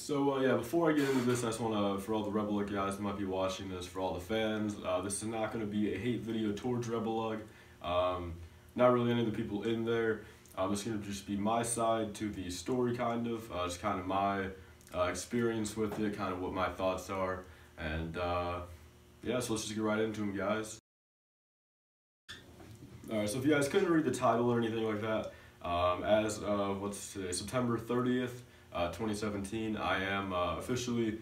So yeah, before I get into this, I just want to, for all the RebelLUG guys that might be watching this, for all the fans, this is not going to be a hate video towards RebelLUG. Not really any of the people in there. It's going to just be my side to the story, kind of, just kind of my experience with it, kind of what my thoughts are, and yeah, so let's just get right into them, guys. Alright, so if you guys couldn't read the title or anything like that, as of, what's today, September 30th, 2017, I am officially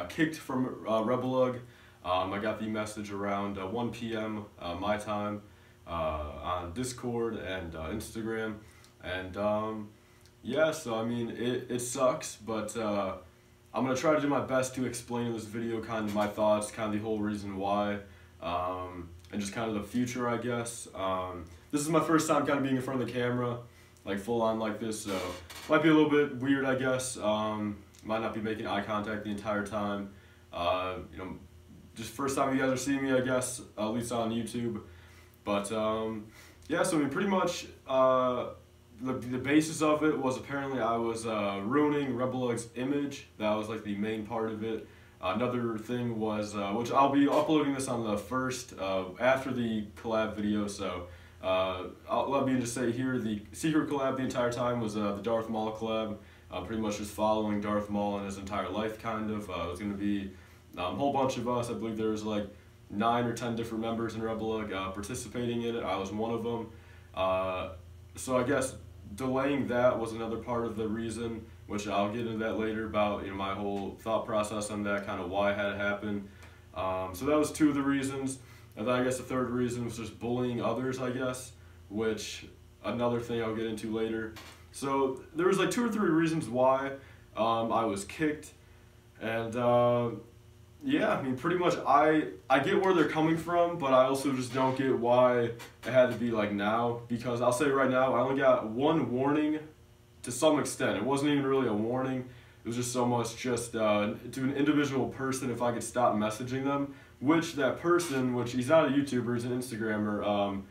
kicked from RebelLUG. I got the message around 1 p.m. My time on Discord and Instagram, and yeah, so I mean, it sucks, but I'm going to try to do my best to explain in this video kind of my thoughts, kind of the whole reason why, and just kind of the future, I guess. This is my first time kind of being in front of the camera, like full on like this, so might be a little bit weird, I guess. Might not be making eye contact the entire time. You know, just first time you guys are seeing me, I guess, at least on YouTube. But yeah, so I mean, pretty much the basis of it was apparently I was ruining RebelLUG's image. That was like the main part of it. Another thing was, which I'll be uploading this on the first, after the collab video, so let me just say here, the secret collab the entire time was the Darth Maul collab, pretty much just following Darth Maul in his entire life, kind of. It was going to be a whole bunch of us. I believe there was like 9 or 10 different members in RebelLUG participating in it. I was one of them. So I guess delaying that was another part of the reason, which I'll get into that later about, you know, my whole thought process on that, kind of why it had happened. So that was 2 of the reasons. And then I guess the third reason was just bullying others, I guess, which another thing I'll get into later. So there was like 2 or 3 reasons why I was kicked, and yeah, I mean, pretty much I get where they're coming from, but I also just don't get why it had to be like now, because I'll say right now, I only got 1 warning to some extent. It wasn't even really a warning. It was just so much just to an individual person if I could stop messaging them, which that person, which he's not a YouTuber, he's an Instagrammer.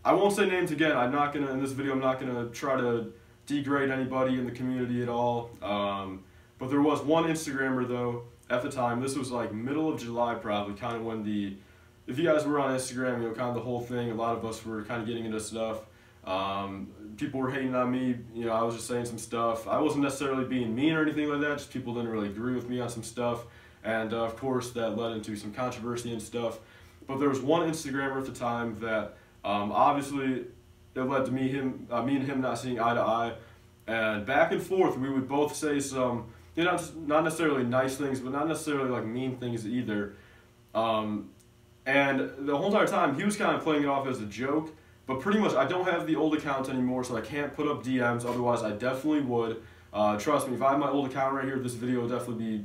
I won't say names again. I'm not gonna, in this video, I'm not gonna try to degrade anybody in the community at all. But there was one Instagrammer though, at the time. This was like middle of July probably, kind of when the, if you guys were on Instagram, you know, kind of the whole thing, a lot of us were kind of getting into stuff. People were hating on me, you know, I was just saying some stuff. I wasn't necessarily being mean or anything like that, just people didn't really agree with me on some stuff. And of course that led into some controversy and stuff. But there was one Instagrammer at the time that obviously it led to me and him not seeing eye to eye. And back and forth we would both say some, you know, not necessarily nice things, but not necessarily like mean things either. And the whole entire time he was kind of playing it off as a joke. But pretty much, I don't have the old account anymore, so I can't put up DMs, otherwise I definitely would. Trust me, if I had my old account right here, this video would definitely be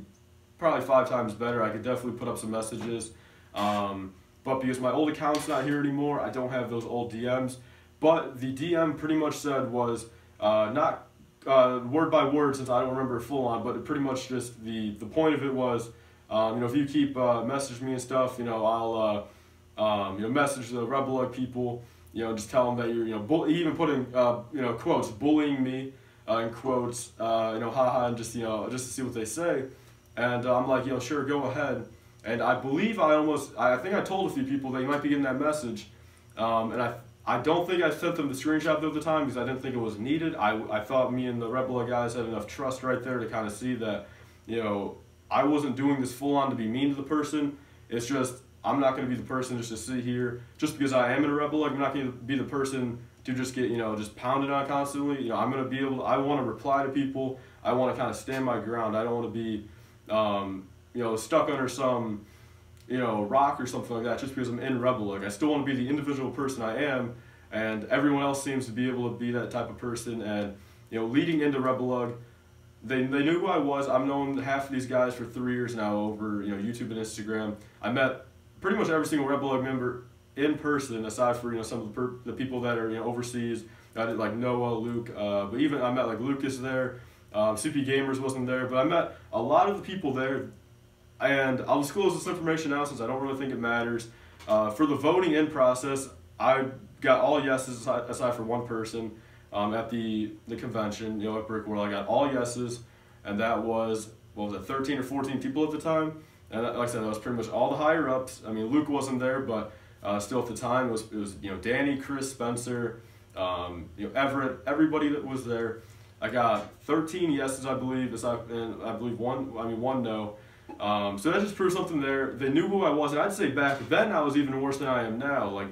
probably 5 times better. I could definitely put up some messages. But because my old account's not here anymore, I don't have those old DMs. But the DM pretty much said was, not word by word, since I don't remember it full on, but it pretty much just, the point of it was, you know, if you keep messaging me and stuff, you know, I'll you know, message the RebelLUG people. You know, just tell them that you're, you know, even putting, you know, quotes, bullying me, in quotes, you know, haha, and just, you know, just to see what they say. And I'm like, you know, sure, go ahead. And I believe I think I told a few people that you might be getting that message. And I don't think I sent them the screenshot at the time because I didn't think it was needed. I thought me and the RebelLUG guys had enough trust right there to kind of see that, you know, I wasn't doing this full on to be mean to the person. It's just, I'm not going to be the person just to sit here, just because I am in a RebelLUG, I'm not going to be the person to just get, you know, just pounded on constantly. You know, I'm going to be able to, I want to reply to people, I want to kind of stand my ground, I don't want to be, you know, stuck under some, you know, rock or something like that just because I'm in RebelLUG. I still want to be the individual person I am, and everyone else seems to be able to be that type of person. And, you know, leading into RebelLUG, they knew who I was. I've known half of these guys for 3 years now over, you know, YouTube and Instagram. I met pretty much every single RebelLUG member in person, aside for, you know, some of the people that are, you know, overseas. I did like Noah, Luke, but even I met like Lucas there. CP Gamers wasn't there, but I met a lot of the people there. And I'll disclose this information now since I don't really think it matters. For the voting in process, I got all yeses aside from one person at the convention, you know, at Brick World. I got all yeses, and that was what was it, 13 or 14 people at the time. And like I said, that was pretty much all the higher ups. I mean, Luke wasn't there, but still at the time it was Danny, Chris, Spencer, Everett, everybody that was there. I got 13 yeses, I believe, and I believe one no. So that just proves something there. They knew who I was, and I'd say back then I was even worse than I am now. Like,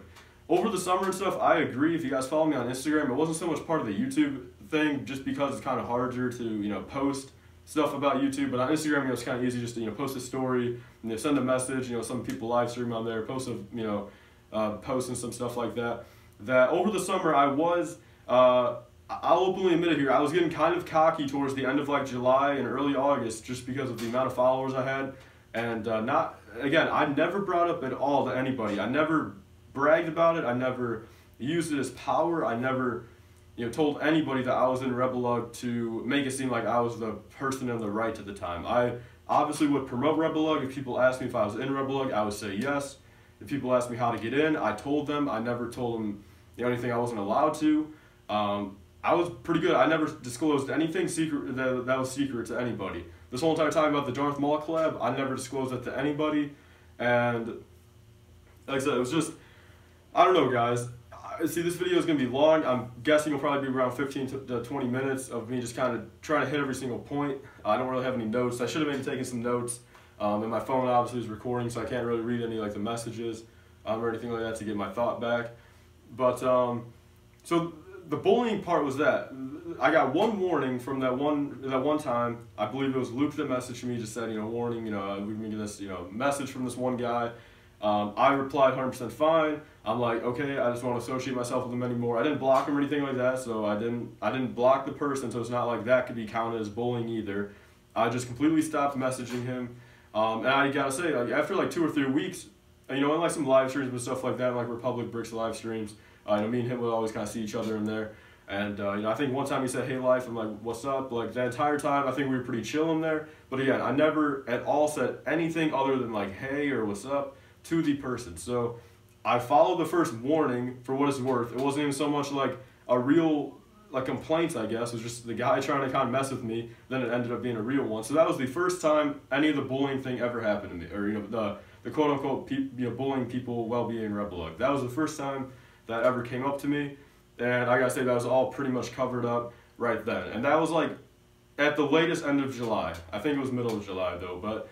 over the summer and stuff, I agree. If you guys follow me on Instagram, it wasn't so much part of the YouTube thing, just because it's kind of harder to, post stuff about YouTube. But on Instagram, it's kind of easy just to, post a story, and send a message. Some people live stream on there, post and some stuff like that. That over the summer, I was, I'll openly admit it here, I was getting kind of cocky towards the end of like July and early August, just because of the amount of followers I had. And I never brought up at all to anybody. I never bragged about it. I never used it as power. I never told anybody that I was in RebelLUG to make it seem like I was the person in the right at the time. I obviously would promote RebelLUG. If people asked me if I was in RebelLUG, I would say yes. If people asked me how to get in, I told them. I never told them anything I wasn't allowed to. I was pretty good. I never disclosed anything secret that was secret to anybody. This whole entire time about the Darth Maul collab, I never disclosed that to anybody. And like I said, it was just, I don't know, guys. See, this video is going to be long. I'm guessing it'll probably be around 15 to 20 minutes of me just kind of trying to hit every single point. I don't really have any notes. I should have maybe taken some notes. And my phone obviously is recording, so I can't really read any like the messages or anything like that to get my thought back. But so the bullying part was that I got one warning from that one time. I believe it was Luke that messaged me, just said, warning, we're gonna get this, message from this one guy. I replied 100% fine. I'm like, okay, I just want to associate myself with him anymore. I didn't block him or anything like that, so I didn't block the person, so it's not like that could be counted as bullying either. I just completely stopped messaging him. And I gotta say, like, after like 2 or 3 weeks, in like some live streams and stuff like that, like RebelLUG live streams, me and him would always kind of see each other in there. And I think one time he said, "Hey, Life," I'm like, "What's up?" Like the entire time, I think we were pretty chill in there. But again, I never at all said anything other than like, "Hey" or "What's up" to the person. So I followed the first warning for what it's worth. It wasn't even so much like a real complaint, I guess. It was just the guy trying to kind of mess with me. Then it ended up being a real one. So that was the first time any of the bullying thing ever happened to me, or the quote unquote bullying people while being in RebelLUG. That was the first time that ever came up to me. And I gotta say, that was all pretty much covered up right then. And that was like at the latest end of July. I think it was middle of July though. But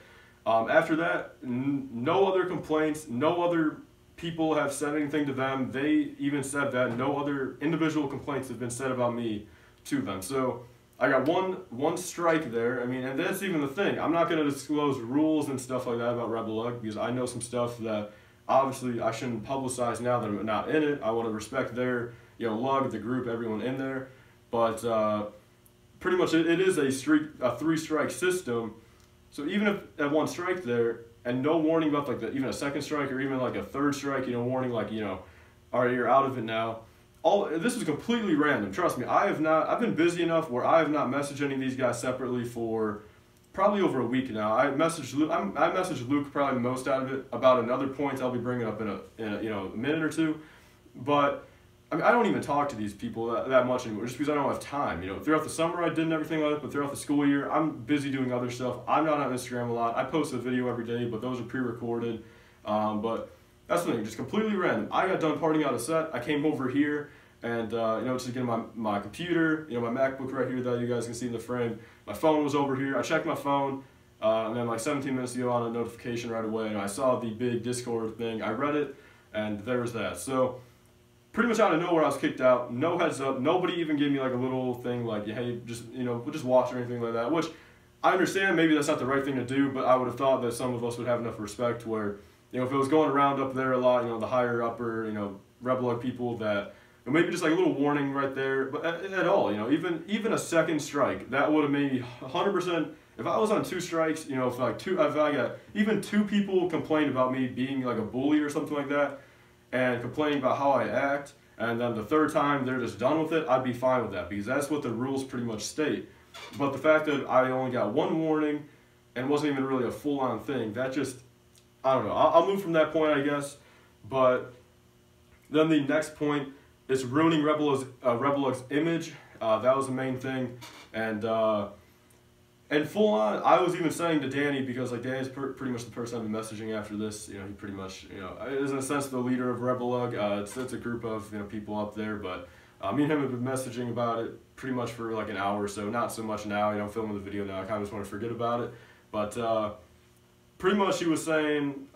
after that, no other complaints, no other people have said anything to them. They even said that no other individual complaints have been said about me to them. So I got one strike there. I mean, and that's even the thing. I'm not gonna disclose rules and stuff like that about RebelLUG because I know some stuff that obviously I shouldn't publicize now that I'm not in it. I want to respect their LUG, the group, everyone in there. But pretty much it is a 3-strike system. So even if at one strike there and no warning about like even a second strike or even like a third strike, warning like all right, you're out of it now. This is completely random. Trust me, I've been busy enough where I have not messaged any of these guys separately for probably over a week now. I messaged Luke probably the most out of it about another point I'll be bringing up in a minute or two. But I mean, I don't even talk to these people that much anymore, just because I don't have time. Throughout the summer I did and everything like that, but throughout the school year I'm busy doing other stuff. I'm not on Instagram a lot. I post a video every day, but those are pre-recorded. But that's the thing, just completely random. I got done partying out a set. I came over here and just getting my computer, my MacBook right here that you guys can see in the frame. My phone was over here. I checked my phone, and then like 17 minutes ago on a notification right away, and I saw the big Discord thing. I read it, and there was that. So pretty much out of nowhere, I was kicked out. No heads up. Nobody even gave me like a little thing like, hey, just just watch or anything like that. Which I understand. Maybe that's not the right thing to do, but I would have thought that some of us would have enough respect where, if it was going around up there a lot, the higher upper, RebelLUG people that. Maybe just like a little warning right there, but at all, even a second strike, that would have made me 100%. If I was on 2 strikes, if I got even 2 people complained about me being like a bully or something like that, and complaining about how I act, and then the third time they're just done with it, I'd be fine with that because that's what the rules pretty much state. But the fact that I only got 1 warning and wasn't even really a full-on thing, that just, I don't know. I'll move from that point, I guess. But then the next point. It's ruining RebelLUG's image. That was the main thing, and And full on, I was even saying to Danny, because like Danny's pretty much the person I've been messaging after this. You know, he pretty much, you know, is in a sense the leader of RebelLUG. It's a group of, you know, people up there, but me and him have been messaging about it pretty much for like an hour or so. Not so much now. You know, I'm filming the video now. I kind of just want to forget about it. But pretty much he was saying,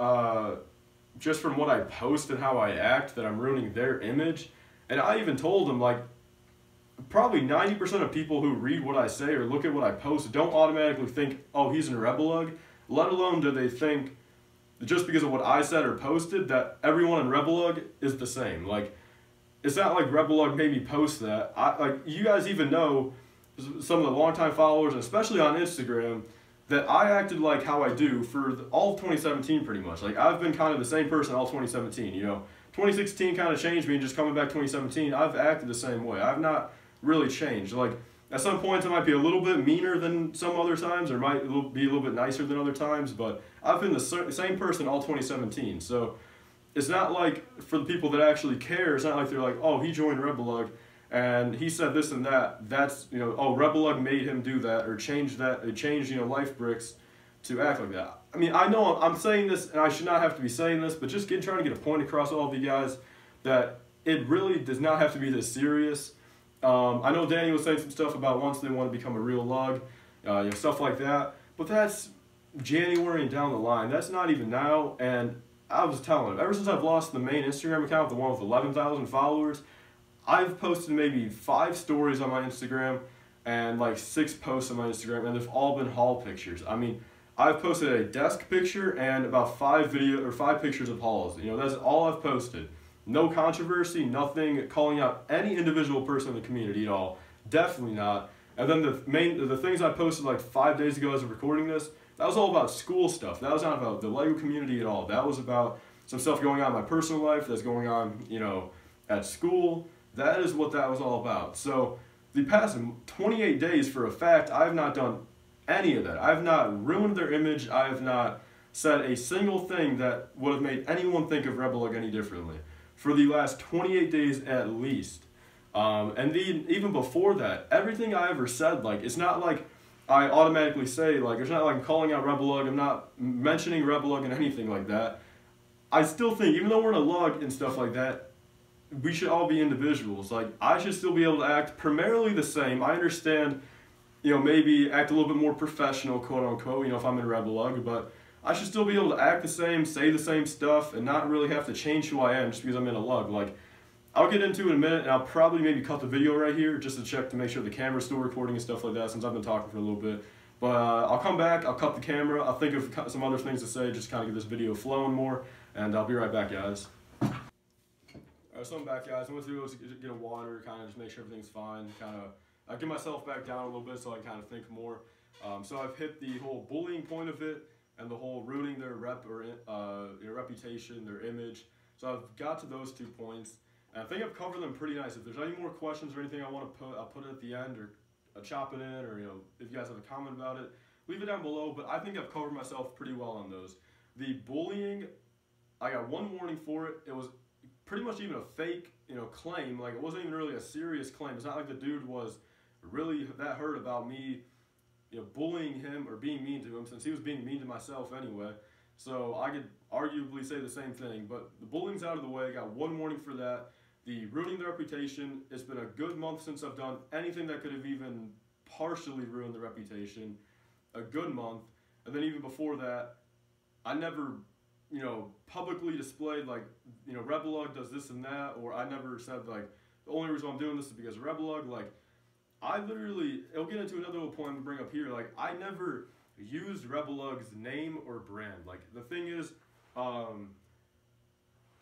just from what I post and how I act, that I'm ruining their image. And I even told him, like, probably 90% of people who read what I say or look at what I post don't automatically think, oh, he's in RebelLUG, let alone do they think, just because of what I said or posted, that everyone in RebelLUG is the same. Like, it's not like RebelLUG made me post that. Like, you guys even know, some of the longtime followers, and especially on Instagram, that I acted like how I do for all of 2017 pretty much. Like, I've been kind of the same person all 2017, you know. 2016 kind of changed me, and just coming back 2017, I've acted the same way. I've not really changed. Like, at some points I might be a little bit meaner than some other times, or might be a little bit nicer than other times, but I've been the same person all 2017. So it's not like, for the people that actually care, it's not like they're like, oh, he joined RebelLUG and he said this and that, that's, you know, oh, RebelLUG made him do that, or changed that, it changed, you know, Life Bricks to act like that. I mean, I know I'm saying this, and I should not have to be saying this, but just trying to get a point across to all of you guys, that it really does not have to be this serious. I know Danny was saying some stuff about once they want to become a real lug, you know, stuff like that, but that's January and down the line. That's not even now, and I was telling him, ever since I've lost the main Instagram account, the one with 11,000 followers, I've posted maybe 5 stories on my Instagram and like 6 posts on my Instagram, and they've all been haul pictures. I mean, I've posted a desk picture and about 5 pictures of hauls. You know, that's all I've posted. No controversy, nothing calling out any individual person in the community at all. Definitely not. And then the things I posted like 5 days ago as of recording this, that was all about school stuff. That was not about the LEGO community at all. That was about some stuff going on in my personal life that's going on, you know, at school. That is what that was all about. So the past 28 days, for a fact, I have not done any of that. I have not ruined their image. I have not said a single thing that would have made anyone think of RebelLUG any differently. For the last 28 days at least. And even before that, everything I ever said, like, it's not like I automatically say, like, it's not like I'm calling out RebelLUG, I'm not mentioning RebelLUG and anything like that. I still think, even though we're in a lug and stuff like that, we should all be individuals. Like, I should still be able to act primarily the same. I understand, you know, maybe act a little bit more professional, quote unquote, you know, if I'm in RebelLUG, but I should still be able to act the same, say the same stuff, and not really have to change who I am just because I'm in a lug. Like, I'll get into it in a minute, and I'll probably maybe cut the video right here just to check to make sure the camera's still recording and stuff like that, since I've been talking for a little bit. But I'll come back, I'll cut the camera, I'll think of some other things to say, just kind of get this video flowing more, and I'll be right back, guys. Alright, so I'm back, guys. I'm going to do is get a water, kind of just make sure everything's fine, kind of get myself back down a little bit so I can kind of think more. So I've hit the whole bullying point of it, and the whole ruining their reputation, their image. So I've got to those 2 points, and I think I've covered them pretty nice. If there's any more questions or anything I want to put, I'll put it at the end, or I'll chop it in, or, you know, if you guys have a comment about it, leave it down below. But I think I've covered myself pretty well on those. The bullying, I got 1 warning for it. It was pretty much even a fake, you know, claim. Like, it wasn't even really a serious claim. It's not like the dude was really that hurt about me, you know, bullying him or being mean to him, since he was being mean to myself anyway. So I could arguably say the same thing, but the bullying's out of the way. I got 1 warning for that. The ruining the reputation, it's been a good month since I've done anything that could have even partially ruined the reputation. A good month. And then even before that, I never, you know, publicly displayed, like, you know, RebelLUG does this and that, or I never said, like, the only reason I'm doing this is because of RebelLUG. Like, I literally, it'll get into another little point I'm going to bring up here, like, I never used RebelLUG's name or brand. Like, the thing is,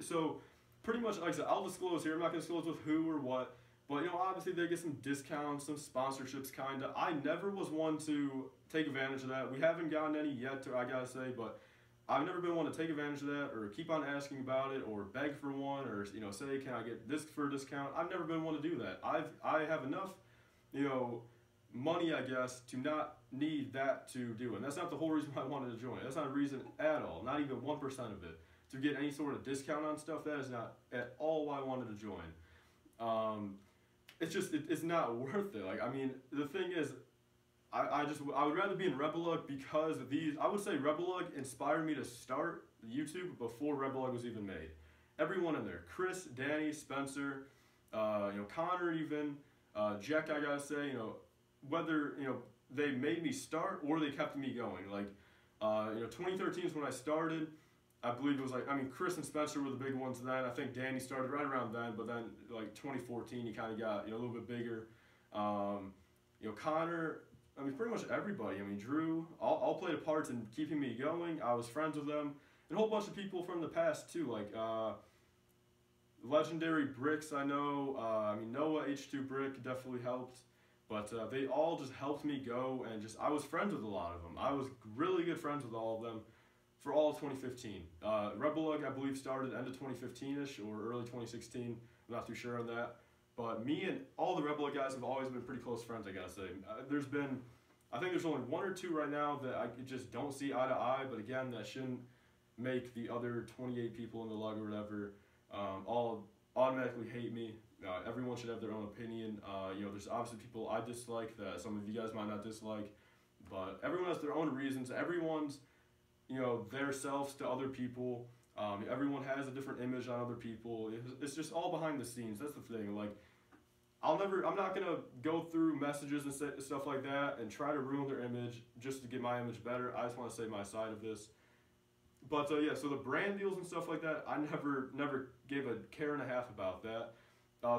so, pretty much, like I said, I'll disclose here, I'm not going to disclose with who or what, but, you know, obviously they get some discounts, some sponsorships, kinda. I never was one to take advantage of that. We haven't gotten any yet, I gotta say, but I've never been one to take advantage of that, or keep on asking about it, or beg for one, or, you know, say, can I get this for a discount? I've never been one to do that. I have enough, you know, money, I guess, to not need that to do it. And that's not the whole reason why I wanted to join. That's not a reason at all, not even 1% of it. To get any sort of discount on stuff, that is not at all why I wanted to join. It's just, it's not worth it. Like, I mean, the thing is, I would rather be in RebelLUG because I would say RebelLUG inspired me to start YouTube before RebelLUG was even made. Everyone in there, Chris, Danny, Spencer, Connor even, Jack, I gotta say, whether, they made me start or they kept me going. Like, 2013 is when I started. I believe it was Chris and Spencer were the big ones then. I think Danny started right around then, but then like 2014 he kind of got, a little bit bigger. Connor, pretty much everybody. Drew, all played a part in keeping me going. I was friends with them. And a whole bunch of people from the past too, like legendary brix, I know. Noah H2Brick definitely helped. But they all just helped me go, and I was friends with a lot of them. I was really good friends with all of them for all of 2015. RebelLUG, I believe, started end of 2015-ish or early 2016. I'm not too sure on that. But me and all the RebelLUG guys have always been pretty close friends, I gotta say. I think there's only one or two right now that I just don't see eye to eye, but again, that shouldn't make the other 28 people in the LUG or whatever all automatically hate me. Everyone should have their own opinion. There's obviously people I dislike that some of you guys might not dislike, but everyone has their own reasons. Everyone's, their selves to other people. Everyone has a different image on other people. It's just all behind the scenes. That's the thing. Like, I'm not gonna go through messages and stuff like that and try to ruin their image just to get my image better. I just want to say my side of this. But yeah, so the brand deals and stuff like that, I never gave a care and a half about that.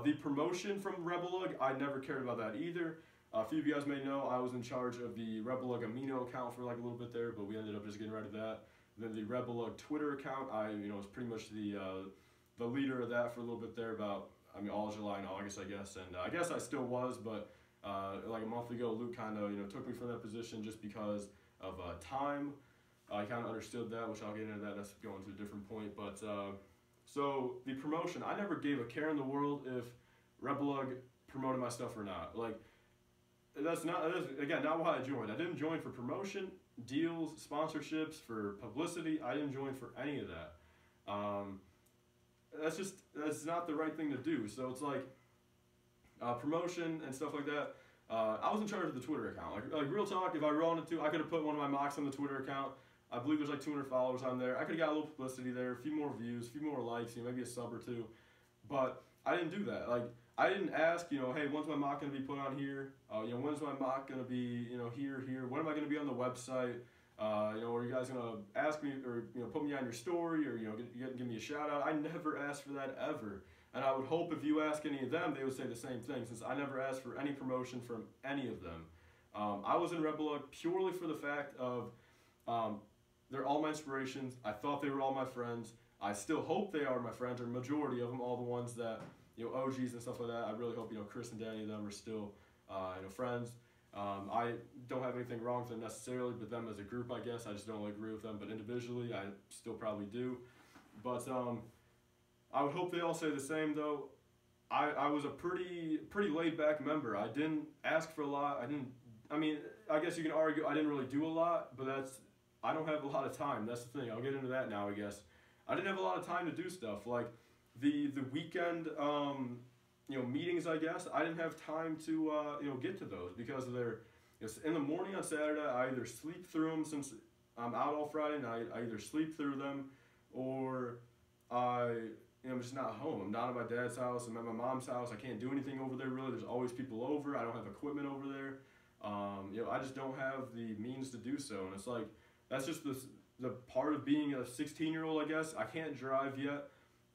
The promotion from RebelLUG, I never cared about that either. A few of you guys may know I was in charge of the RebelLUG Amino account for like a little bit there, but we ended up just getting rid of that. Then the RebelLUG Twitter account, I was pretty much the leader of that for a little bit there, about all July and August, I guess. And I guess I still was, but like a month ago, Luke kind of took me from that position just because of time. I kind of understood that, which I'll get into that. That's going to a different point. But so the promotion, I never gave a care in the world if RebelLUG promoted my stuff or not. Like, that's again not why I joined. I didn't join for promotion, deals, sponsorships, for publicity. I didn't join for any of that. That's not the right thing to do. So it's like promotion and stuff like that. I was in charge of the Twitter account. Like real talk, if I wanted to, I could have put one of my mocks on the Twitter account. I believe there's like 200 followers on there. I could have got a little publicity there, a few more views, a few more likes, maybe a sub or two. But I didn't do that. Like, I didn't ask, hey, when's my mock going to be put on here? When's my mock going to be, here? When am I going to be on the website? Are you guys going to ask me or, put me on your story or, give me a shout out? I never asked for that ever. And I would hope if you ask any of them, they would say the same thing, since I never asked for any promotion from any of them. I was in RebelLUG purely for the fact of, they're all my inspirations. I thought they were all my friends. I still hope they are my friends, or majority of them, all the ones that, OGs and stuff like that. I really hope, Chris and Danny and them are still, friends. I don't have anything wrong with them necessarily, but them as a group, I guess, I just don't agree with them. But individually, I still probably do. But I would hope they all say the same, though. I was a pretty laid back member. I didn't ask for a lot. I guess you can argue I didn't really do a lot, but I don't have a lot of time. That's the thing. I'll get into that now, I guess. I didn't have a lot of time to do stuff. Like, the weekend, meetings, I guess, I didn't have time to, get to those because of their, in the morning on Saturday, I either sleep through them since I'm out all Friday night. I either sleep through them or I'm just not home. I'm not at my dad's house. I'm at my mom's house. I can't do anything over there, really. There's always people over. I don't have equipment over there. I just don't have the means to do so. And it's like, that's just the part of being a 16-year-old, I guess. I can't drive yet.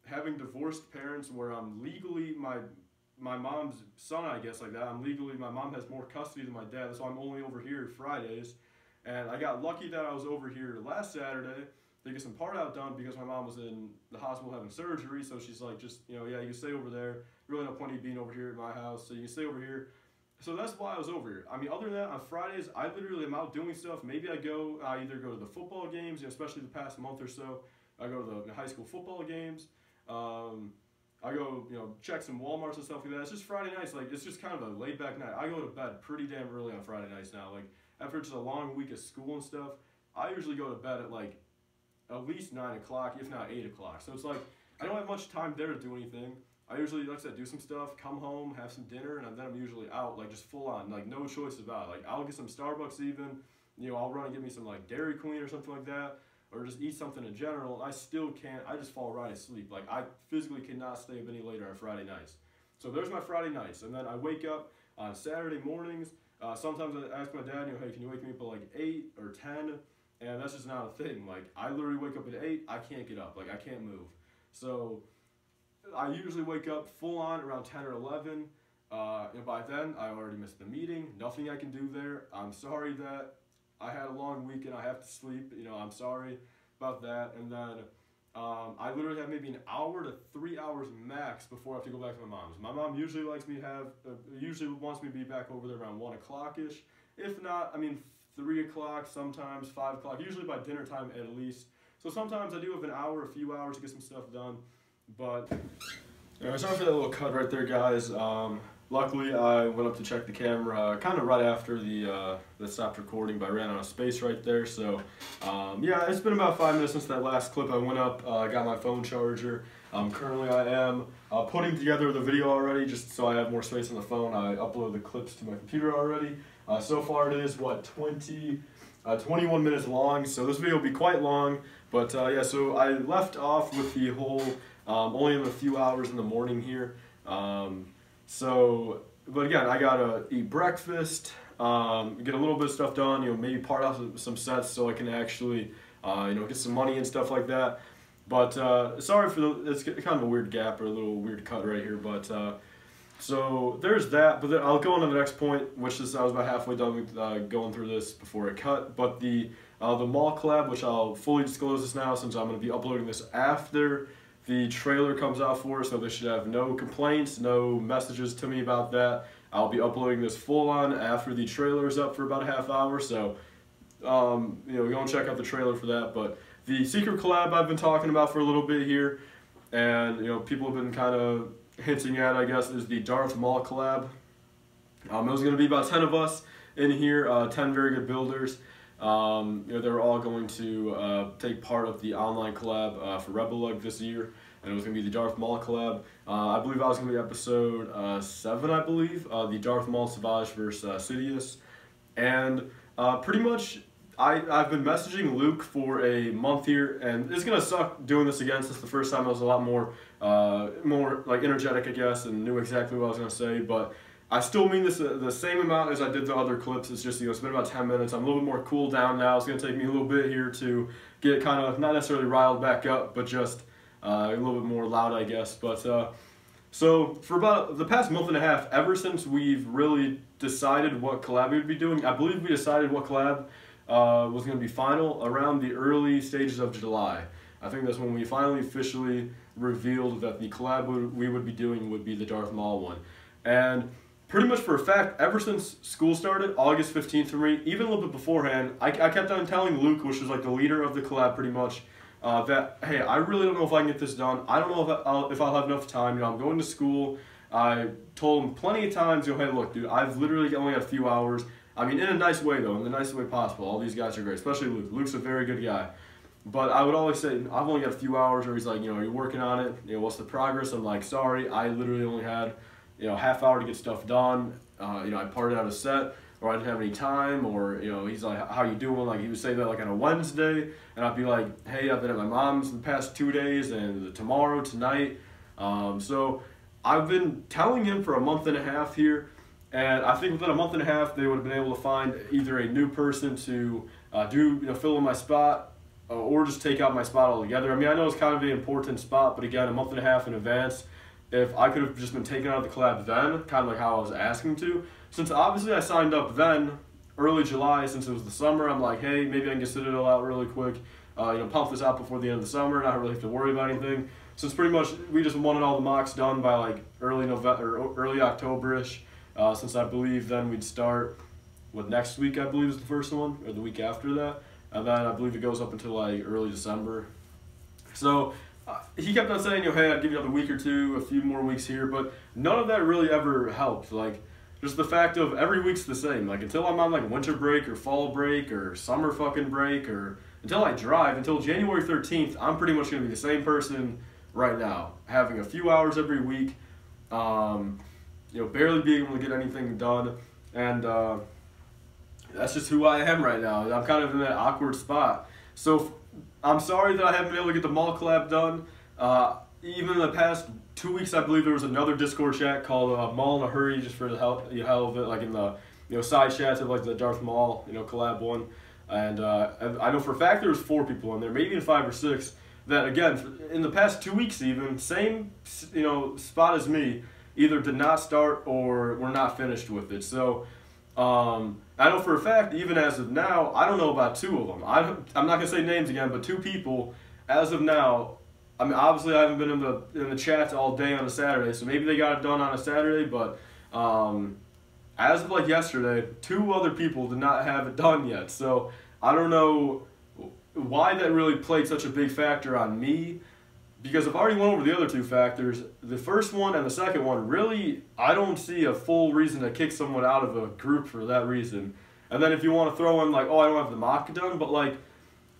Having divorced parents where I'm legally my mom's son, I guess, like that. My mom has more custody than my dad, so I'm only over here Fridays. And I got lucky that I was over here last Saturday to get some part out done because my mom was in the hospital having surgery. So she's like, just, yeah, you can stay over there. Really no point in being over here at my house, so you can stay over here. So that's why I was over here. Other than that, on Fridays, I literally am out doing stuff. Maybe I either go to the football games, especially the past month or so. I go to the high school football games. I go, check some Walmarts and stuff like that. It's just Friday nights. Like, it's just kind of a laid back night. I go to bed pretty damn early on Friday nights now. Like, after just a long week of school and stuff, I usually go to bed at at least 9 o'clock, if not 8 o'clock. So it's like, I don't have much time there to do anything. I usually, like I said, do some stuff, come home, have some dinner, and then I'm usually out, like just full on, like no choice about it. Like I'll get some Starbucks even, you know, I'll run and get me some like Dairy Queen or something like that, or just eat something in general, and I still can't, I just fall right asleep. Like I physically cannot stay up any later on Friday nights. So there's my Friday nights, and then I wake up on Saturday mornings. Sometimes I ask my dad, you know, hey, can you wake me up at like 8 or 10? And that's just not a thing. Like I literally wake up at 8, I can't get up, like I can't move. So I usually wake up full on around 10 or 11, and by then I already missed the meeting, nothing I can do there. I'm sorry that I had a long weekend, I have to sleep, you know, I'm sorry about that. And then I literally have maybe an hour to 3 hours max before I have to go back to my mom's. My mom usually likes me to have, usually wants me to be back over there around 1 o'clock-ish. If not, I mean 3 o'clock, sometimes 5 o'clock, usually by dinner time at least. So sometimes I do have an hour, a few hours to get some stuff done. But sorry for that little cut right there, guys. Luckily, I went up to check the camera kind of right after the stopped recording, but I ran out of space right there. So yeah, it's been about 5 minutes since that last clip. I went up, got my phone charger. Currently, I am putting together the video already, just so I have more space on the phone. I uploaded the clips to my computer already. So far, it is what 21 minutes long. So this video will be quite long. But yeah, so I left off with the whole. Only in a few hours in the morning here. But again, I gotta eat breakfast, get a little bit of stuff done, you know, maybe part out some sets so I can actually, you know, get some money and stuff like that. But sorry for it's kind of a weird gap or a little weird cut right here. But so there's that. But then I'll go on to the next point, which is I was about halfway done with going through this before it cut. But the mall collab, which I'll fully disclose this now since I'm going to be uploading this after the trailer comes out for it, so they should have no complaints, no messages to me about that. I'll be uploading this full on after the trailer is up for about a half hour, so you know, go and check out the trailer for that. But the secret collab I've been talking about for a little bit here, and you know, people have been kind of hinting at, I guess, is the Darth Maul collab. It was going to be about 10 of us in here, 10 very good builders. You know, they're all going to take part of the online collab for RebelLUG this year, and it was going to be the Darth Maul collab. I believe I was going to be episode 7, I believe, the Darth Maul Savage versus Sidious. And pretty much, I've been messaging Luke for a month here, and it's going to suck doing this again since the first time I was a lot more like energetic, I guess, and knew exactly what I was going to say, but I still mean this the same amount as I did the other clips. It's just, you know, it's been about 10 minutes. I'm a little bit more cooled down now. It's going to take me a little bit here to get kind of, not necessarily riled back up, but just a little bit more loud, I guess. But so for about the past month and a half, ever since we've really decided what collab we would be doing, I believe we decided what collab was going to be final around the early stages of July. I think that's when we finally officially revealed that the collab we would be doing would be the Darth Maul one. And pretty much for a fact, ever since school started, August 15th for me, even a little bit beforehand, I kept on telling Luke, which was like the leader of the collab pretty much, that, hey, I really don't know if I can get this done. I don't know if I'll have enough time. You know, I'm going to school. I told him plenty of times, you know, hey, look, dude, I've literally only got a few hours. I mean, in a nice way, though, in the nicest way possible. All these guys are great, especially Luke. Luke's a very good guy. But I would always say, I've only got a few hours, or he's like, you know, are you working on it? You know, what's the progress? I'm like, sorry, I literally only had, you know, half hour to get stuff done. You know, I parted out a set, or I didn't have any time, or, you know, he's like, how you doing? Like, he would say that, like, on a Wednesday, and I'd be like, hey, I've been at my mom's the past 2 days, and tomorrow, tonight. So I've been telling him for a month and a half here, and I think within a month and a half, they would have been able to find either a new person to fill in my spot, or just take out my spot altogether. I mean, I know it's kind of an important spot, but again, a month and a half in advance, if I could have just been taken out of the collab then, kind of like how I was asking to, since obviously I signed up then, early July, since it was the summer, I'm like, hey, maybe I can get Citadel out really quick, pump this out before the end of the summer, not really have to worry about anything. Since pretty much we just wanted all the mocks done by like early November or early October-ish, since I believe then we'd start, next week I believe is the first one, or the week after that, and then I believe it goes up until like early December. So he kept on saying, hey, I'd give you another week or two, a few more weeks here, but none of that really ever helped. Like, just the fact of every week's the same. Like, until I'm on like winter break or fall break or summer fucking break, or until I drive, until January 13th, I'm pretty much going to be the same person right now, having a few hours every week, barely being able to get anything done, and that's just who I am right now. I'm kind of in that awkward spot. So I'm sorry that I haven't been able to get the mall collab done. Even in the past 2 weeks, I believe there was another Discord chat called Mall in a Hurry, just for the hell of it, like in the side chats of like the Darth Maul collab one. And I know for a fact there was 4 people in there, maybe even 5 or 6. That again, in the past 2 weeks, even same spot as me, either did not start or were not finished with it. So I know for a fact, even as of now, I don't know about 2 of them. I'm not gonna say names again, but 2 people as of now. I mean, obviously I haven't been in the chats all day on a Saturday, so maybe they got it done on a Saturday. But as of like yesterday, 2 other people did not have it done yet. So I don't know why that really played such a big factor on me, because I've already went over the other 2 factors. The first one and the second one, really, I don't see a full reason to kick someone out of a group for that reason. And then if you want to throw in like, oh, I don't have the mock done, but like,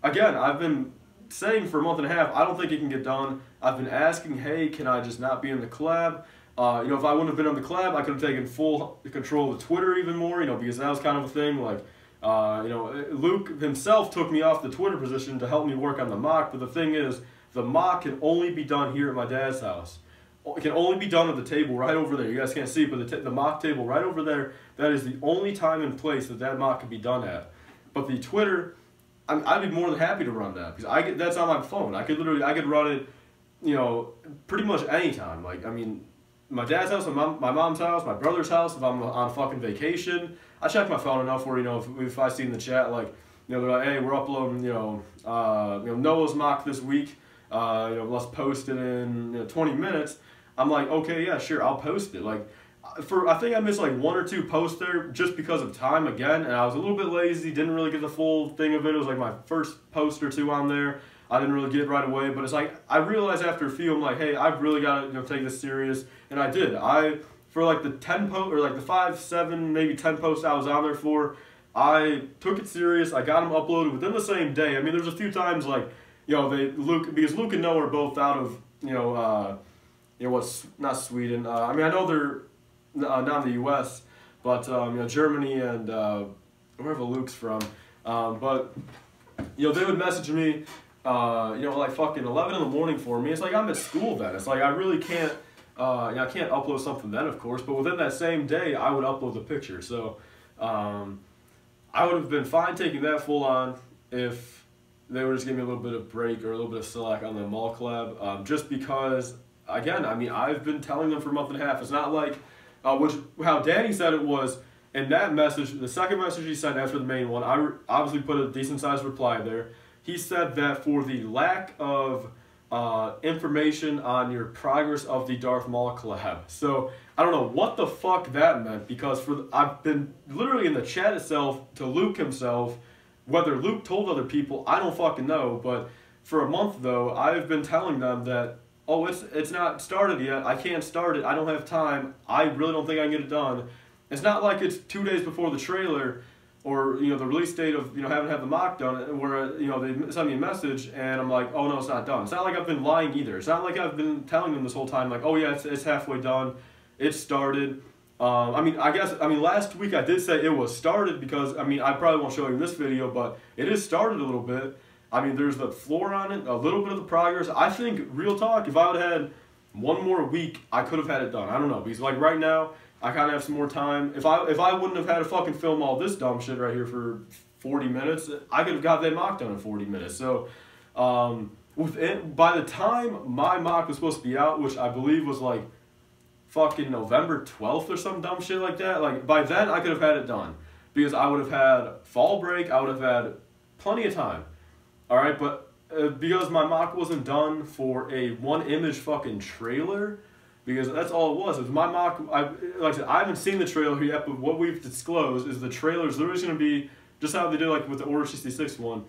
again, I've been saying for a month and a half, I don't think it can get done. I've been asking, hey, can I just not be in the collab? If I wouldn't have been on the collab, I could have taken full control of the Twitter even more, because that was kind of a thing. Like, Luke himself took me off the Twitter position to help me work on the mock, but the thing is, the mock can only be done here at my dad's house. It can only be done at the table right over there. You guys can't see it, but the mock table right over there, that is the only time and place that mock can be done at. But the Twitter, I'd be more than happy to run that, because that's on my phone. I could run it, pretty much anytime. Like, I mean, my dad's house, my mom's house, my brother's house, if I'm on fucking vacation, I check my phone enough where, if I see in the chat, like, they're like, hey, we're uploading, Noah's mock this week, let's post it in 20 minutes. I'm like, okay, yeah, sure, I'll post it. Like, I think I missed like 1 or 2 posts there just because of time again, and I was a little bit lazy, didn't really get the full thing of it. It was like my first post or 2 on there. I didn't really get it right away, but it's like, I realized after a few, I'm like, hey, I've really got to take this serious, and I did. For like the 10 or like the 5, 7, maybe 10 posts I was on there for, I took it serious. I got them uploaded within the same day. I mean, there's a few times like, because Luke and Noah are both out of, not Sweden. I mean, I know they're not in the U.S., but Germany and wherever Luke's from. But they would message me, like fucking 11 in the morning for me. It's like I'm at school then. It's like I really can't. I can't upload something then, of course, but within that same day, I would upload the picture. So I would have been fine taking that full on if they were just giving me a little bit of break or a little bit of slack on the mall collab, just because, again, I mean, I've been telling them for a month and a half. It's not like, how Danny said it was, in that message, the second message he sent after the main one, I obviously put a decent-sized reply there. He said that for the lack of information on your progress of the Darth Maul collab. So I don't know what the fuck that meant, because I've been literally in the chat itself to Luke himself. Whether Luke told other people, I don't fucking know. But for a month though, I've been telling them that, oh, it's not started yet. I can't start it. I don't have time. I really don't think I can get it done. It's not like it's 2 days before the trailer, or the release date of haven't had the mock done, where they send me a message and I'm like, oh no, it's not done. It's not like I've been lying either. It's not like I've been telling them this whole time like, oh yeah, it's halfway done, it's started. I mean, last week I did say it was started, because I probably won't show you in this video, but it is started a little bit. I mean, there's the floor on it, a little bit of the progress. I think, real talk, if I would have had 1 more week, I could have had it done. I don't know, because like right now, I kind of have some more time. If I wouldn't have had to fucking film all this dumb shit right here for 40 minutes, I could have got that mock done in 40 minutes. So, by the time my mock was supposed to be out, which I believe was like fucking November 12th or some dumb shit like that, like by then I could have had it done, because I would have had fall break, I would have had plenty of time. Alright, but because my mock wasn't done for a 1-image fucking trailer, because that's all it was. It was my mock. Like I said, I haven't seen the trailer yet, but what we've disclosed is the trailer is literally going to be just how they did like with the Order 66 one.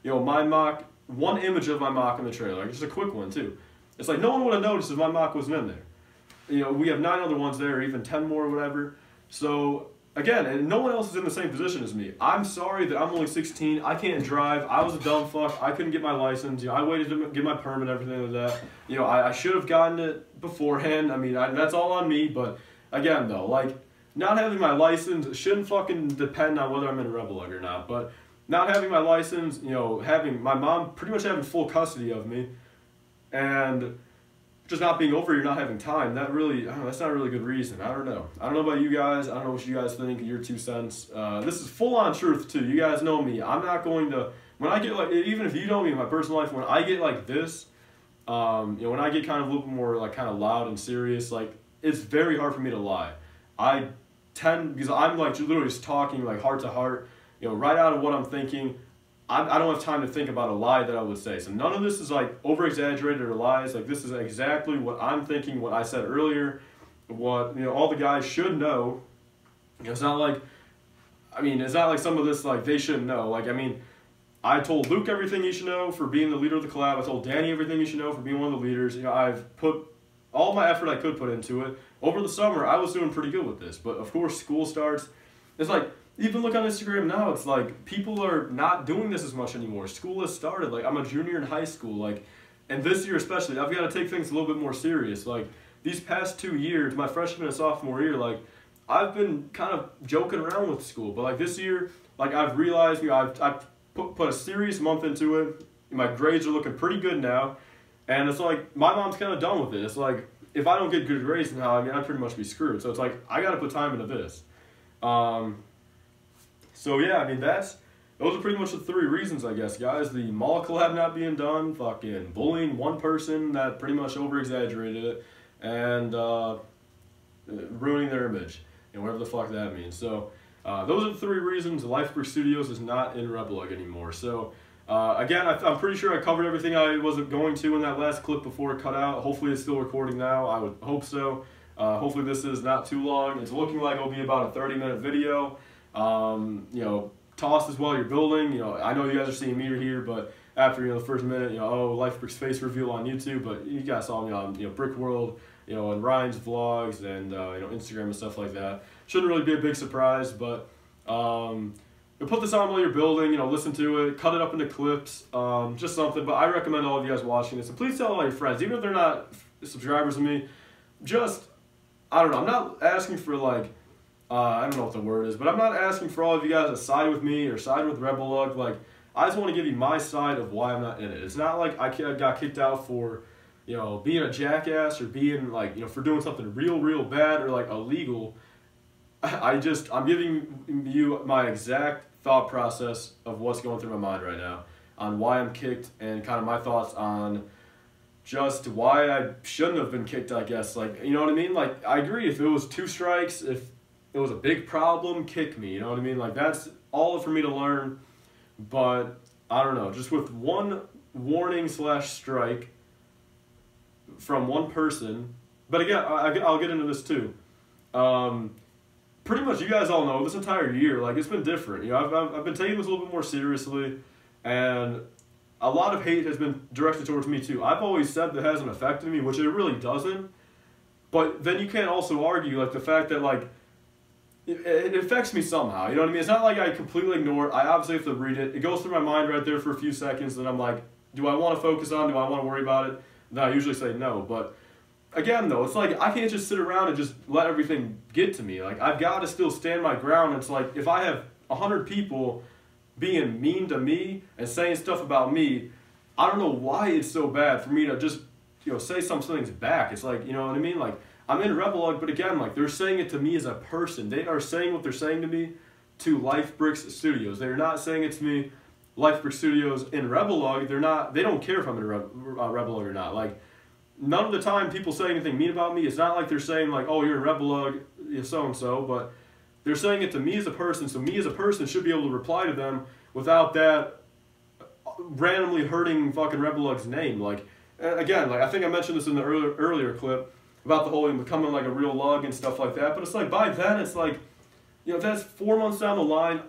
My mock, 1 image of my mock in the trailer, like just a quick one too. It's like no one would have noticed if my mock wasn't in there. We have 9 other ones there, or even 10 more or whatever. So again, and no one else is in the same position as me. I'm sorry that I'm only 16. I can't drive. I was a dumb fuck. I couldn't get my license. You know, I waited to get my permit and everything like that. You know, I should have gotten it beforehand. I mean, that's all on me. But again, though, like, not having my license shouldn't fucking depend on whether I'm in RebelLUG or not. But not having my license, you know, having my mom pretty much having full custody of me, and just not being over here, not having time, that really, I don't know, that's not a really good reason. I don't know. I don't know about you guys. I don't know what you guys think, your 2 cents. This is full-on truth, too. You guys know me. I'm not going to, when I get like, even if you know me in my personal life, when I get like this, you know, when I get kind of a little bit more like kind of loud and serious, like, it's very hard for me to lie. I tend, because I'm like literally just talking like heart to heart, you know, right out of what I'm thinking. I don't have time to think about a lie that I would say. So none of this is like over-exaggerated or lies. Like, this is exactly what I'm thinking, what I said earlier, what, you know, all the guys should know. You know, it's not like, I mean, it's not like some of this, like, they shouldn't know. Like, I mean, I told Luke everything he should know for being the leader of the collab. I told Danny everything he should know for being one of the leaders. You know, I've put all my effort I could put into it. Over the summer, I was doing pretty good with this. But, of course, school starts. It's like, even look on Instagram now, it's like, people are not doing this as much anymore. School has started. Like, I'm a junior in high school. Like, and this year especially, I've got to take things a little bit more serious. Like, these past 2 years, my freshman and sophomore year, like, I've been kind of joking around with school. But, like, this year, like, I've realized, you know, I've put a serious month into it. My grades are looking pretty good now. And it's like, my mom's kind of done with it. It's like, if I don't get good grades now, I mean, I'd pretty much be screwed. So it's like, I got to put time into this. So yeah, I mean, those are pretty much the 3 reasons, I guess, guys. The mall collab not being done, fucking bullying one person that pretty much over-exaggerated it, and ruining their image, and whatever the fuck that means. So those are the 3 reasons RebelLUG Studios is not in RebelLUG anymore. So again, I'm pretty sure I covered everything I wasn't going to in that last clip before it cut out. Hopefully it's still recording now. I would hope so. Hopefully this is not too long. It's looking like it'll be about a 30-minute video. You know, toss this while you're building. You know, I know you guys are seeing me here, but after, you know, the first minute, you know, oh, RebelLUG face reveal on YouTube, but you guys saw me on, you know, Brick World, you know, and Ryan's vlogs and, you know, Instagram and stuff like that. Shouldn't really be a big surprise, but, you put this on while you're building, you know, listen to it, cut it up into clips, just something. But I recommend all of you guys watching this, and please tell all your friends, even if they're not subscribers to me, just, I don't know, I'm not asking for, like, I don't know what the word is, but I'm not asking for all of you guys to side with me or side with RebelLUG. Like, I just want to give you my side of why I'm not in it. It's not like I got kicked out for, you know, being a jackass or being, like, you know, for doing something real bad or, like, illegal. I'm giving you my exact thought process of what's going through my mind right now on why I'm kicked, and kind of my thoughts on just why I shouldn't have been kicked, I guess. Like, you know what I mean? Like, I agree, if it was 2 strikes, if it was a big problem, kick me, you know what I mean? Like, that's all for me to learn. But I don't know, just with 1 warning / strike from 1 person. But again, I'll get into this too. Pretty much, you guys all know, this entire year, like, it's been different. You know, I've been taking this a little bit more seriously, and a lot of hate has been directed towards me too. I've always said that hasn't affected me, which it really doesn't. But then you can't also argue, like, the fact that, like, it affects me somehow, you know what I mean? It's not like I completely ignore it. I obviously have to read it. It goes through my mind right there for a few seconds, and I'm like, do I want to focus on, do I want to worry about it? Then I usually say no. But again, though, it's like, I can't just sit around and just let everything get to me. Like, I've got to still stand my ground. It's like, if I have 100 people being mean to me and saying stuff about me, I don't know why it's so bad for me to just, you know, say some things back. It's like, you know what I mean? Like, I'm in RebelLUG, but again, like, they're saying it to me as a person. They are saying what they're saying to me to RebelBrickS Studios. They're not saying it to me, RebelBrickS Studios in RebelLUG. They don't care if I'm in RebelLUG or not. Like, none of the time people say anything mean about me. It's not like they're saying, like, oh, you're in RebelLUG, you're so-and-so, but they're saying it to me as a person, so me as a person should be able to reply to them without that randomly hurting fucking RebelLUG's name. Like, again, like, I think I mentioned this in the earlier clip about the whole becoming, like, a real lug and stuff like that, but it's like, by then, it's like, you know, if that's 4 months down the line,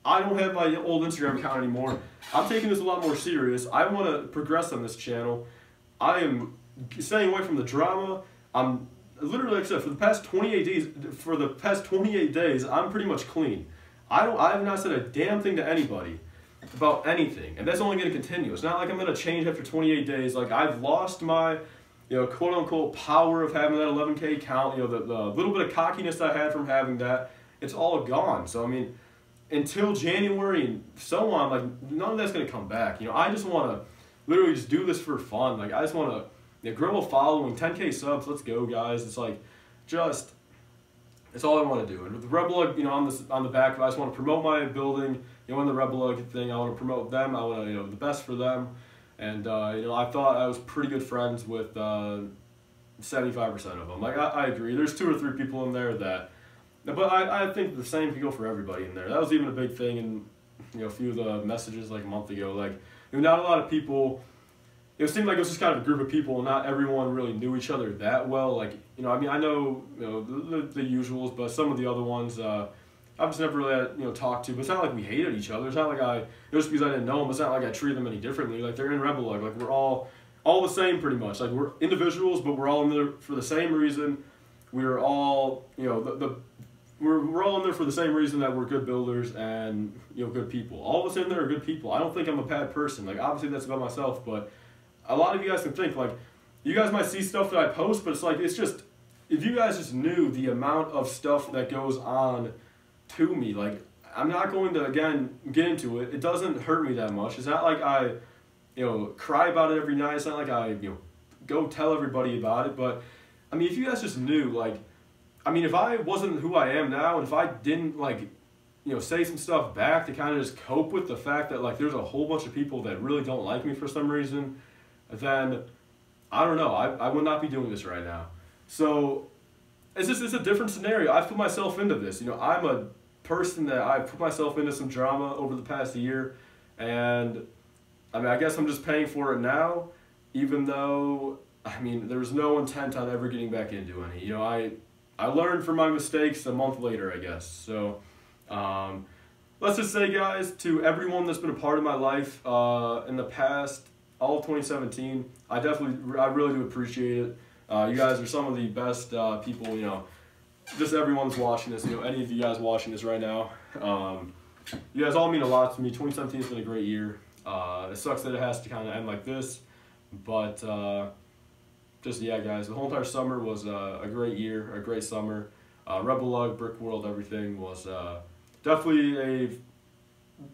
I don't have my old Instagram account anymore. I'm taking this a lot more serious. I want to progress on this channel. I am staying away from the drama. I'm literally, like I said, for the past 28 days, I'm pretty much clean. I have not said a damn thing to anybody about anything, and that's only going to continue. It's not like I'm going to change after 28 days. Like, I've lost my, quote unquote power of having that 11K count. The little bit of cockiness I had from having that, it's all gone. So I mean, until January and so on, like, none of that's going to come back. I just want to literally just do this for fun. Like, I just want to grow a following, 10K subs. Let's go, guys. It's like, it's all I want to do. And with the RebelLUG, on the back, I just want to promote my building. In the RebelLUG thing, I want to promote them. I want to, the best for them. And I thought I was pretty good friends with 75% of them. Like, I agree. There's 2 or 3 people in there that, but I think the same can go for everybody in there. That was even a big thing in a few of the messages like a month ago. Like, not a lot of people. It seemed like it was just kind of a group of people, and not everyone really knew each other that well. Like, I know the usuals, but some of the other ones I've just never really had, talked to. But it's not like we hated each other. It's not like just because I didn't know them. It's not like I treated them any differently. Like, they're in RebelLUG. Like, we're all the same pretty much. Like, we're individuals, but we're all in there for the same reason. We're all we're all in there for the same reason, that we're good builders and good people. All of us in there are good people. I don't think I'm a bad person. Like, obviously that's about myself, but a lot of you guys can think, like, you guys might see stuff that I post, but it's just, if you guys just knew the amount of stuff that goes on to me, like, I'm not going to, again, get into it. It doesn't hurt me that much. It's not like I, cry about it every night. It's not like I, go tell everybody about it. But, I mean, if you guys just knew, like, I mean, if I wasn't who I am now, and if I didn't, like, say some stuff back to kind of just cope with the fact that, like, there's a whole bunch of people that really don't like me for some reason, then, I don't know, I would not be doing this right now. So, it's a different scenario. I've put myself into this. I'm a person that I've put myself into some drama over the past year, and, I mean, I guess I'm just paying for it now, even though, I mean, there's no intent on ever getting back into any. I learned from my mistakes a month later, I guess. So, let's just say, guys, to everyone that's been a part of my life in the past, all of 2017, I really do appreciate it. You guys are some of the best people, just everyone's watching this, any of you guys watching this right now. You guys all mean a lot to me. 2017 has been a great year. It sucks that it has to kind of end like this, but just, yeah, guys, the whole entire summer was a great year, a great summer. RebelLUG, Brick World, everything was definitely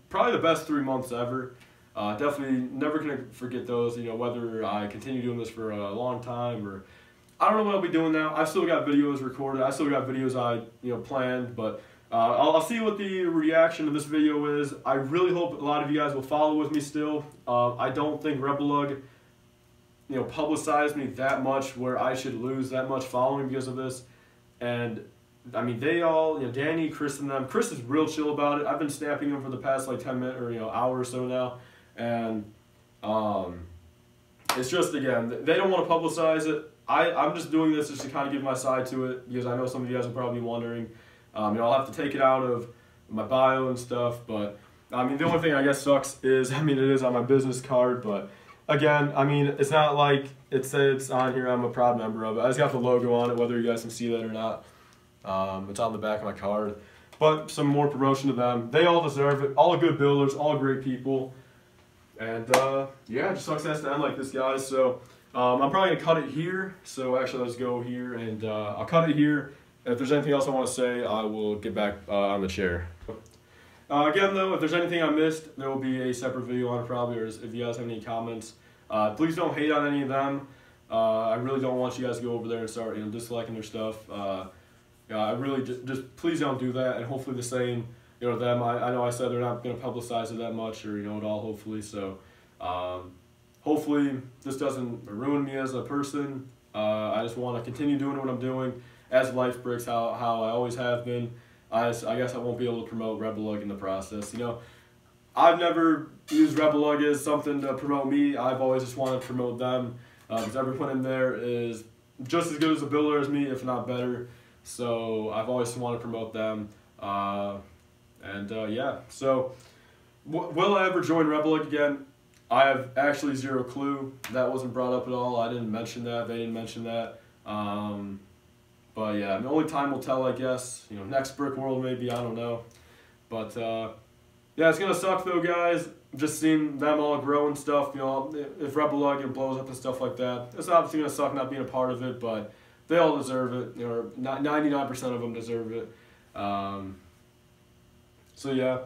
probably the best 3 months ever. Definitely never gonna forget those, whether I continue doing this for a long time or I don't know what I'll be doing now. I've still got videos recorded. I still got videos I planned, but I'll see what the reaction to this video is. I really hope a lot of you guys will follow with me still. I don't think RebelLUG publicized me that much where I should lose that much following because of this. And I mean, they all, Danny, Chris, and them. Chris is real chill about it. I've been snapping him for the past like 10 minutes or hour or so now, and it's just, again, they don't want to publicize it. I'm just doing this just to kind of give my side to it, because I know some of you guys are probably wondering. I'll have to take it out of my bio and stuff, but I mean, the only thing I guess sucks is, I mean, it is on my business card, but again, I mean, it's not like it's on here, I'm a proud member of it. I just got the logo on it, whether you guys can see that or not. It's on the back of my card. But some more promotion to them. They all deserve it. All good builders, all great people. And yeah, it just sucks it has to end like this, guys. So I'm probably going to cut it here. So actually, let's go here, and I'll cut it here. If there's anything else I want to say, I will get back on the chair. Again, though, if there's anything I missed, there will be a separate video on it probably, or if you guys have any comments. Please don't hate on any of them. I really don't want you guys to go over there and start disliking their stuff. I really just please don't do that, and hopefully the same, them. I know I said they're not going to publicize it that much, or at all, hopefully. So hopefully this doesn't ruin me as a person. I just want to continue doing what I'm doing as LifeBricks, how I always have been. I guess I won't be able to promote RebelLUG in the process. I've never used RebelLUG as something to promote me. I've always just wanted to promote them, because everyone in there is just as good as a builder as me, if not better. So I've always wanted to promote them. Yeah, so will I ever join RebelLUG again? I have actually zero clue. That wasn't brought up at all. I didn't mention that. They didn't mention that. But yeah, the only time will tell, I guess. You know, next Brick World maybe, I don't know. But yeah, it's gonna suck though, guys. Just seeing them all grow and stuff. You know, if RebelLUG blows up and stuff like that, it's obviously gonna suck not being a part of it. But they all deserve it. You know, 99% of them deserve it. So yeah,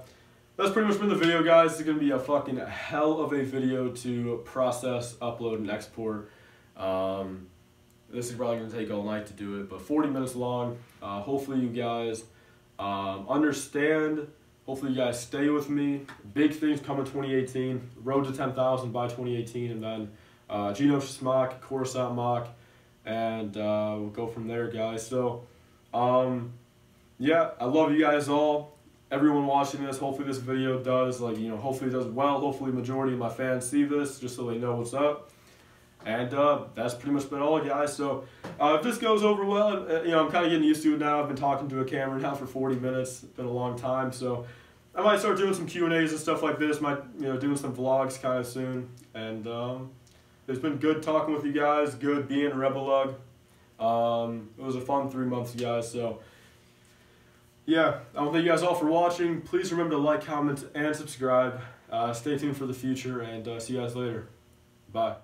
that's pretty much been the video, guys. It's gonna be a fucking hell of a video to process, upload, and export. This is probably going to take all night to do it, but 40 minutes long. Hopefully you guys understand. Hopefully you guys stay with me. Big things coming 2018. Road to 10,000 by 2018, and then Geonosis Mock, Coruscant Mock, and we'll go from there, guys. So, yeah, I love you guys all. Everyone watching this, hopefully this video does, like, you know, hopefully it does well. Hopefully majority of my fans see this, just so they know what's up. And that's pretty much been all, guys. So if this goes over well, you know, I'm kind of getting used to it now. I've been talking to a camera now for 40 minutes. It's been a long time. So I might start doing some Q&As and stuff like this. Might, you know, doing some vlogs kind of soon. And it's been good talking with you guys. Good being RebelLUG. It was a fun 3 months, guys. So yeah, I want to thank you guys all for watching. Please remember to like, comment, and subscribe. Stay tuned for the future, and see you guys later. Bye.